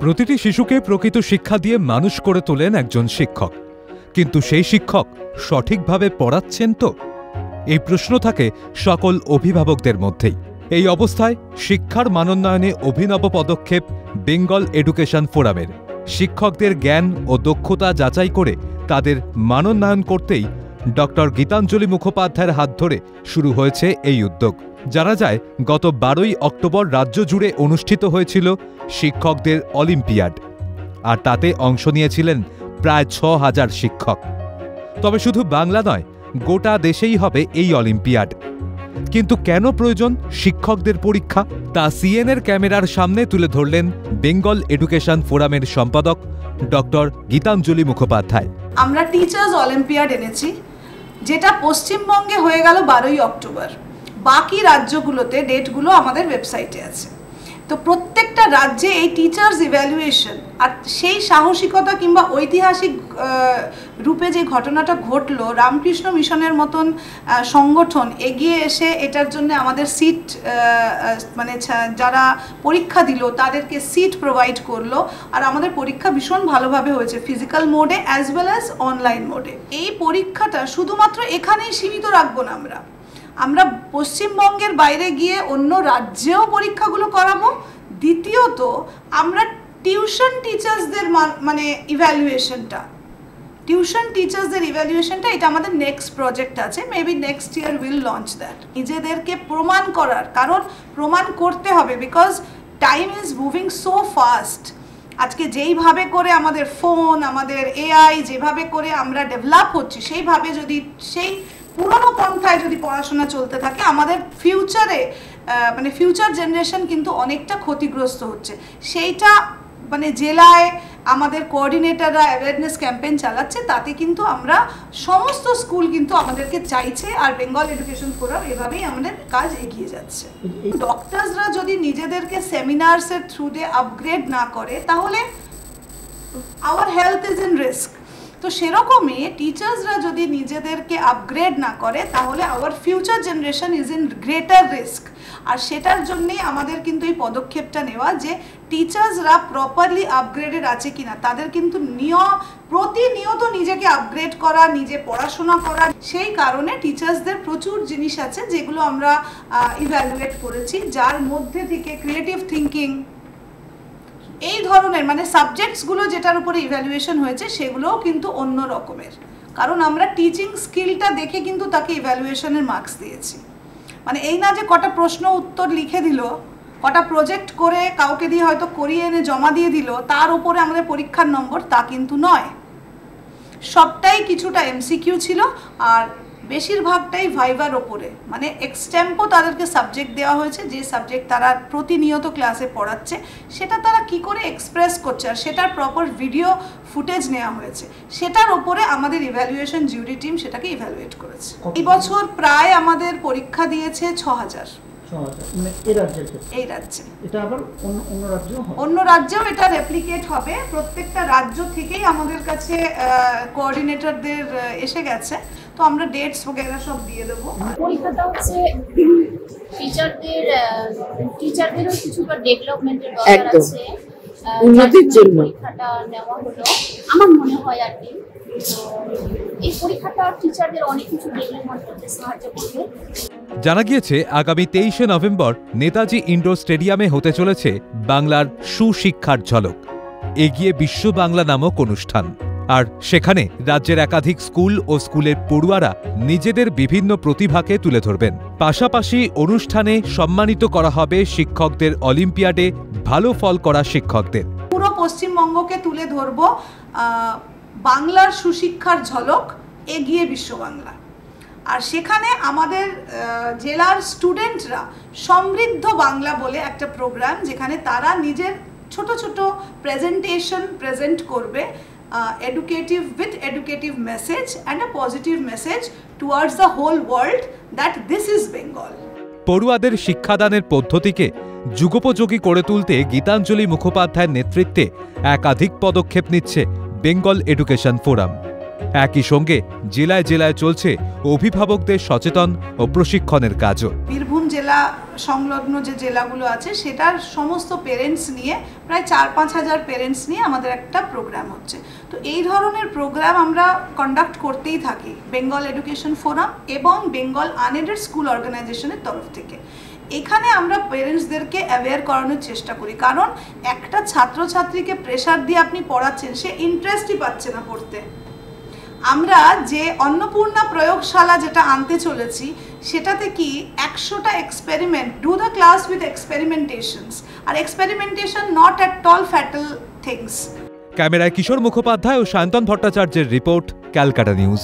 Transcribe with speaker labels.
Speaker 1: প্রতিটি শিশুকে প্রকৃত শিক্ষা দিয়ে মানুষ করে তোলেন একজন শিক্ষক, কিন্তু সেই শিক্ষক সঠিকভাবে পড়াচ্ছেন তো? এই প্রশ্ন থাকে সকল অভিভাবকদের মধ্যেই। এই অবস্থায় শিক্ষার মানোন্নয়নে অভিনব পদক্ষেপ বেঙ্গল এডুকেশন ফোরামের। শিক্ষকদের জ্ঞান ও দক্ষতা যাচাই করে তাদের মানোন্নয়ন করতেই ডক্টর গীতাঞ্জলি মুখোপাধ্যায়ের হাত ধরে শুরু হয়েছে এই উদ্যোগ। জানা যায়, গত 12ই অক্টোবর রাজ্য জুড়ে অনুষ্ঠিত হয়েছিল শিক্ষকদের অলিম্পিয়াড, আর তাতে অংশ নিয়েছিলেন প্রায় 6000 শিক্ষক। তবে শুধু বাংলা নয়, গোটা দেশেই হবে এই অলিম্পিয়াড। কিন্তু কেন প্রয়োজন শিক্ষকদের পরীক্ষা, তা সিএনএর ক্যামেরার সামনে তুলে ধরলেন বেঙ্গল এডুকেশন ফোরামের সম্পাদক ডক্টর গীতাঞ্জলি মুখোপাধ্যায়।
Speaker 2: আমরা টিচার্স অলিম্পিয়াড এনেছি, যেটা পশ্চিমবঙ্গে হয়ে গেল 12ই অক্টোবর। বাকি রাজ্যগুলোতে ডেটগুলো আমাদের ওয়েবসাইটে আছে। তো প্রত্যেকটা রাজ্যে এই টিচার্স ইভ্যালুয়েশন আর সেই সাহসিকতা কিংবা ঐতিহাসিক রূপে যে ঘটনাটা ঘটলো, রামকৃষ্ণ মিশনের মতন সংগঠন এগিয়ে এসে এটার জন্য আমাদের সিট, মানে যারা পরীক্ষা দিল তাদেরকে সিট প্রোভাইড করলো, আর আমাদের পরীক্ষা ভীষণ ভালোভাবে হয়েছে, ফিজিক্যাল মোডে অ্যাজ ওয়েল অ্যাজ অনলাইন মোডে। এই পরীক্ষাটা শুধুমাত্র এখানেই সীমিত রাখবো না, আমরা পশ্চিমবঙ্গের বাইরে গিয়ে অন্য রাজ্যেও পরীক্ষাগুলো করাবো। দ্বিতীয়ত, আমরা টিউশন টিচার্সদের মানে ইভ্যালুয়েশনটা এটা আমাদের নেক্সট প্রজেক্ট আছে, maybe next year will launch that. নিজেদেরকে প্রমাণ করার, কারণ প্রমাণ করতে হবে, because time is moving so fast. আজকে যেইভাবে করে আমাদের ফোন, আমাদের এআই যেভাবে করে আমরা ডেভেলপ হচ্ছি, সেইভাবে যদি সেই পুরনো পন্থায় যদি পড়াশোনা চলতে থাকে, আমাদের ফিউচারে মানে ফিউচার জেনারেশন কিন্তু অনেকটা ক্ষতিগ্রস্ত হচ্ছে। সেইটা মানে জেলায় আমাদের কোঅর্ডিনেটররা অ্যাওয়ারনেস ক্যাম্পেইন চালাচ্ছে, তাতে কিন্তু আমরা সমস্ত স্কুল কিন্তু আমাদেরকে চাইছে, আর বেঙ্গল এডুকেশন ফোরাম এভাবেই আমাদের কাজ এগিয়ে যাচ্ছে। ডক্টরসরা যদি নিজেদেরকে সেমিনার্সের থ্রুতে আপগ্রেড না করে, তাহলে our health is in risk. তো সেরকমই টিচার্সরা যদি নিজেদেরকে আপগ্রেড না করে, তাহলে our future generation is in greater risk. আর সেটার জন্যেই আমাদের কিন্তু এই পদক্ষেপটা নেওয়া, যে টিচার্সরা প্রপারলি আপগ্রেডেড আছে কিনা, তাদের কিন্তু প্রতিনিয়ত নিজেকে আপগ্রেড করা, নিজে পড়াশোনা করা। সেই কারণে টিচার্সদের প্রচুর জিনিস আছে যেগুলো আমরা ইভ্যালুয়েট করেছি, যার মধ্যে থেকে ক্রিয়েটিভ থিঙ্কিং, এই ধরনের মানে সাবজেক্টসগুলো যেটার উপরে ইভ্যালুয়েশন হয়েছে, সেগুলোও কিন্তু অন্য রকমের। কারণ আমরা টিচিং স্কিলটা দেখে কিন্তু তাকে ইভ্যালুয়েশনের মার্কস দিয়েছি। মানে এই না যে কটা প্রশ্ন উত্তর লিখে দিল, কটা প্রজেক্ট করে কাউকে দিয়ে হয়তো করিয়ে এনে জমা দিয়ে দিল, তার উপরে আমাদের পরীক্ষার নম্বর, তা কিন্তু নয়। সবটাই কিছুটা এমসিকিউ ছিল, আর বেশিরভাগটাই ভাইভার ওপরে, মানে এক্সটেম্পো তাদেরকে সাবজেক্ট দেওয়া হয়েছে, যে সাবজেক্ট তারা প্রতিনিয়ত ক্লাসে পড়াচ্ছে সেটা তারা কি করে এক্সপ্রেস করছে, আর সেটার প্রপার ভিডিও ফুটেজ নেওয়া হয়েছে। সেটার ওপরে আমাদের ইভ্যালুয়েশন জুরি টিম সেটাকে ইভ্যালুয়েট করেছে। এই বছর প্রায় আমাদের পরীক্ষা দিয়েছে 6000। এই রাজ্যে এটা আবার অন্য রাজ্যেও এটা রেপ্লিকেট হবে। প্রত্যেকটা রাজ্য থেকেই আমাদের কাছে কোঅর্ডিনেটরদের এসে গেছে, তো আমরা ডেটস वगैरह সব দিয়ে দেবো।
Speaker 3: পরীক্ষাটা হচ্ছে টিচারদেরও কিছু ডেভেলপমেন্টের দরকার আছে, উন্নতির জন্য পরীক্ষাটা নেওয়া হলো আমার মনে হয় আর কি। এই পরীক্ষাটা টিচারদের অনেক কিছু ডেভেলপমেন্ট করতে সাহায্য করবে।
Speaker 1: জানা গিয়েছে, আগামী 23শে নভেম্বর নেতাজি ইন্ডোর স্টেডিয়ামে হতে চলেছে বাংলার সুশিক্ষার ঝলক, এগিয়ে বিশ্ব বাংলা নামক অনুষ্ঠান। আর সেখানে রাজ্যের একাধিক স্কুল ও স্কুলের পড়ুয়ারা নিজেদের বিভিন্ন প্রতিভাকে তুলে ধরবেন। পাশাপাশি অনুষ্ঠানে সম্মানিত করা হবে শিক্ষকদের অলিম্পিয়াডে ভালো ফল করা শিক্ষকদের।
Speaker 2: পুরো পশ্চিমবঙ্গকে তুলে ধরব বাংলার সুশিক্ষার ঝলক, এগিয়ে বিশ্ব বাংলা। আর সেখানে আমাদের জেলার স্টুডেন্টরা সমৃদ্ধ বাংলা বলে একটা প্রোগ্রাম, যেখানে তারা নিজের ছোট ছোট প্রেজেন্টেশন প্রেজেন্ট করবে, educative with educative message and a positive message towards the whole world that this is Bengal.
Speaker 1: পড়ুয়াদের শিক্ষাদানের পদ্ধতিকে যুগোপযোগী করে তুলতে গীতাঞ্জলি মুখোপাধ্যায়ের নেতৃত্বে একাধিক পদক্ষেপ নিচ্ছে বেঙ্গল এডুকেশন ফোরাম। একই সঙ্গে জেলায় জেলায় চলছে অভিভাবকদের সচেতন ও প্রশিক্ষণের কাজও।
Speaker 2: বীরভূম জেলা সংলগ্ন যে জেলাগুলো আছে সেটার সমস্ত পেরেন্টস নিয়ে প্রায় 4-5 হাজার পেরেন্টস নিয়ে আমাদের একটা প্রোগ্রাম হচ্ছে। তো এই ধরনের প্রোগ্রাম আমরা কন্ডাক্ট করতেই থাকি বেঙ্গল এডুকেশন ফোরাম এবং বেঙ্গল আনএডেড স্কুল অর্গানাইজেশনের তরফ থেকে। এখানে আমরা পেরেন্টসদেরকে অ্যাওয়্যার করানোর চেষ্টা করি, কারণ একটা ছাত্রছাত্রীকে প্রেশার দিয়ে আপনি পড়াচ্ছেন, সে ইন্টারেস্টই পাচ্ছে না পড়তে। আমরা যে অন্নপূর্ণা প্রয়োগশালা যেটা আনতে চলেছি সেটাতে কি 100টা experiment, do the class with experimentations, আর experimentation not at all fatal things.
Speaker 1: ক্যামেরায় কিশোর মুখোপাধ্যায় ও সায়ন্তন ভট্টাচার্যের রিপোর্ট, ক্যালকাটা নিউজ।